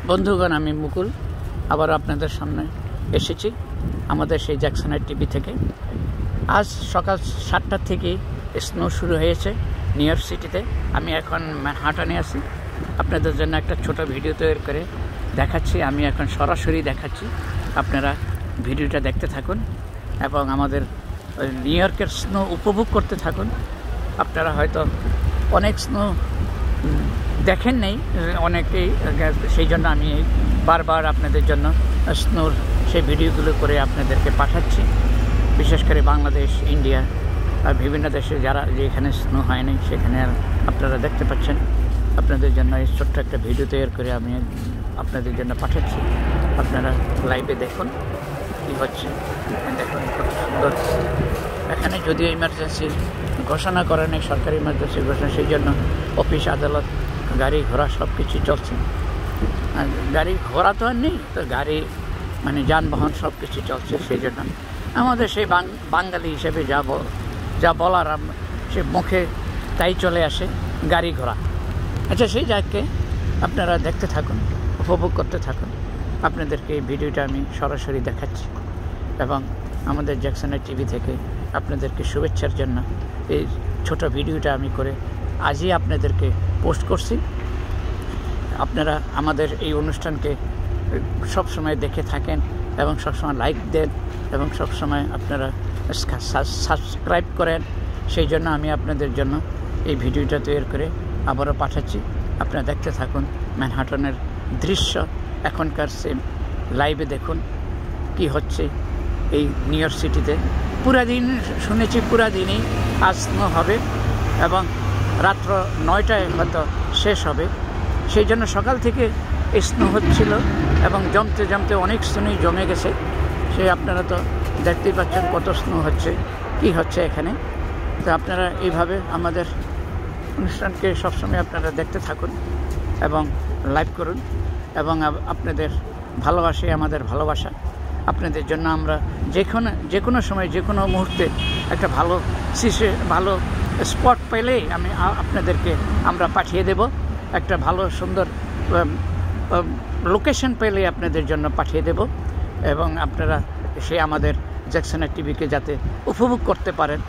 বন্ধুগণ, আমি মুকুল আবার আপনাদের সামনে এসেছি আমাদের সেই জ্যাকসনের টিভি থেকে। আজ সকাল 7টা থেকে স্নো শুরু হয়েছে নিউ ইয়র্ক সিটিতে। আমি এখন ম্যানহাটনে আছি, আপনাদের জন্য একটা ছোট ভিডিও তৈরি করে দেখাচ্ছি। আমি এখন সরাসরি দেখাচ্ছি, আপনারা ভিডিওটা দেখতে থাকুন এবং আমাদের নিউ ইয়র্কের স্নো উপভোগ করতে থাকুন। আপনারা হয়তো অনেক স্নো দেখেন নেই অনেকেই, সেই জন্য আমি বারবার আপনাদের জন্য স্নোর সেই ভিডিওগুলো করে আপনাদেরকে পাঠাচ্ছি। বিশেষ করে বাংলাদেশ, ইন্ডিয়া আর বিভিন্ন দেশে যারা যেখানে স্নো হয়নি সেখানে আপনারা দেখতে পাচ্ছেন। আপনাদের জন্য এই ছোট্ট একটা ভিডিও তৈরি করে আমি আপনাদের জন্য পাঠাচ্ছি। আপনারা লাইভে দেখুন কী হচ্ছে, দেখুন কত সুন্দর। এখানে যদিও ইমার্জেন্সি ঘোষণা করে নেই, সরকারি ইমার্জেন্সি ঘোষণা, সেই জন্য অফিস আদালত গাড়ি ঘোড়া সব কিছু চলছে। গাড়ি ঘোড়া তো আর নেই, তো গাড়ি মানে যানবাহন সব কিছু চলছে। সেই জন্য আমাদের সেই বাঙালি হিসেবে যা বলার সে মুখে তাই চলে আসে, গাড়ি ঘোড়া। আচ্ছা, সেই জায়গাকে আপনারা দেখতে থাকুন, উপভোগ করতে থাকুন। আপনাদেরকে এই ভিডিওটা আমি সরাসরি দেখাচ্ছি এবং আমাদের জ্যাকসনের টিভি থেকে আপনাদেরকে শুভেচ্ছার জন্য এই ছোট ভিডিওটা আমি করে আজই আপনাদেরকে পোস্ট করছি। আপনারা আমাদের এই অনুষ্ঠানকে সবসময় দেখে থাকেন এবং সবসময় লাইক দেন এবং সবসময় আপনারা সাবস্ক্রাইব করেন। সেই জন্য আমি আপনাদের জন্য এই ভিডিওটা তৈরি করে আবারও পাঠাচ্ছি। আপনারা দেখতে থাকুন ম্যানহাটনের দৃশ্য এখনকার সেম লাইভে দেখুন কি হচ্ছে এই নিউ ইয়র্ক সিটিতে। পুরা দিন শুনেছি, পুরা দিনই আজ স্নো হবে এবং রাত্র 9টায় হয়তো শেষ হবে। সেই জন্য সকাল থেকে স্নো হচ্ছিল এবং জমতে অনেক স্নোই জমে গেছে। সে আপনারা তো দেখতেই পাচ্ছেন কত স্নো হচ্ছে, কি হচ্ছে এখানে। তো আপনারা এইভাবে আমাদের অনুষ্ঠানকে সবসময় আপনারা দেখতে থাকুন এবং লাইভ করুন এবং আপনাদের ভালোবাসে আমাদের ভালোবাসা। আপনাদের জন্য আমরা যে কোনো সময় যে কোনো মুহূর্তে একটা ভালো স্পট পেলেই আপনাদেরকে আমরা পাঠিয়ে দেব। একটা ভালো সুন্দর লোকেশন পেলে আপনাদের জন্য পাঠিয়ে দেব এবং আপনারা সে আমাদের জ্যাকসনের টিভিকে যাতে উপভোগ করতে পারেন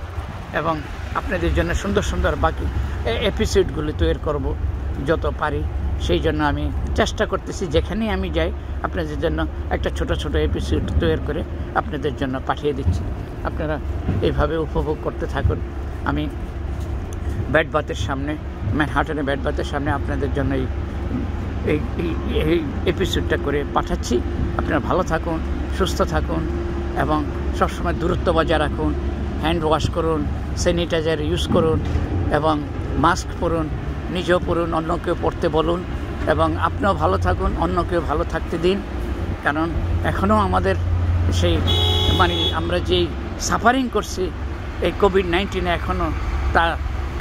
এবং আপনাদের জন্য সুন্দর সুন্দর বাকি এপিসোডগুলো তৈরি করব যত পারি। সেই জন্য আমি চেষ্টা করতেছি, যেখানেই আমি যাই আপনাদের জন্য একটা ছোট এপিসোড তৈরি করে আপনাদের জন্য পাঠিয়ে দিচ্ছি। আপনারা এইভাবে উপভোগ করতে থাকুন। আমি ব্যাটবাথের সামনে, ম্যানহাটনে ব্যাটবাথের সামনে আপনাদের জন্য এই এপিসোডটা করে পাঠাচ্ছি। আপনারা ভালো থাকুন, সুস্থ থাকুন এবং সবসময় দূরত্ব বজায় রাখুন। হ্যান্ড ওয়াশ করুন, স্যানিটাইজার ইউজ করুন এবং মাস্ক পরুন। নিজেও পরুন, অন্যকেও পরতে বলুন এবং আপনিও ভালো থাকুন, অন্যকেও ভালো থাকতে দিন। কারণ এখনও আমাদের সেই আমরা যেই সাফারিং করছি এই কোভিড-19 এখনও তা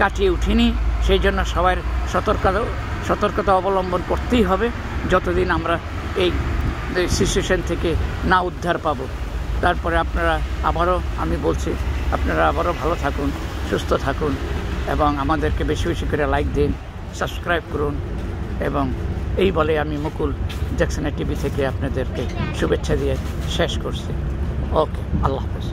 কাটিয়ে উঠিনি। সেই জন্য সবার সতর্কতা অবলম্বন করতেই হবে যতদিন আমরা এই সিচুয়েশন থেকে না উদ্ধার পাব। তারপরে আপনারা আমি বলছি, আপনারা আবারও ভালো থাকুন, সুস্থ থাকুন এবং আমাদেরকে বেশি বেশি করে লাইক দিন, সাবস্ক্রাইব করুন। এবং এই বলে আমি মুকুল জ্যাকসনের টিভি থেকে আপনাদেরকে শুভেচ্ছা দিয়ে শেষ করছি। ওকে, আল্লাহ হাফেজ।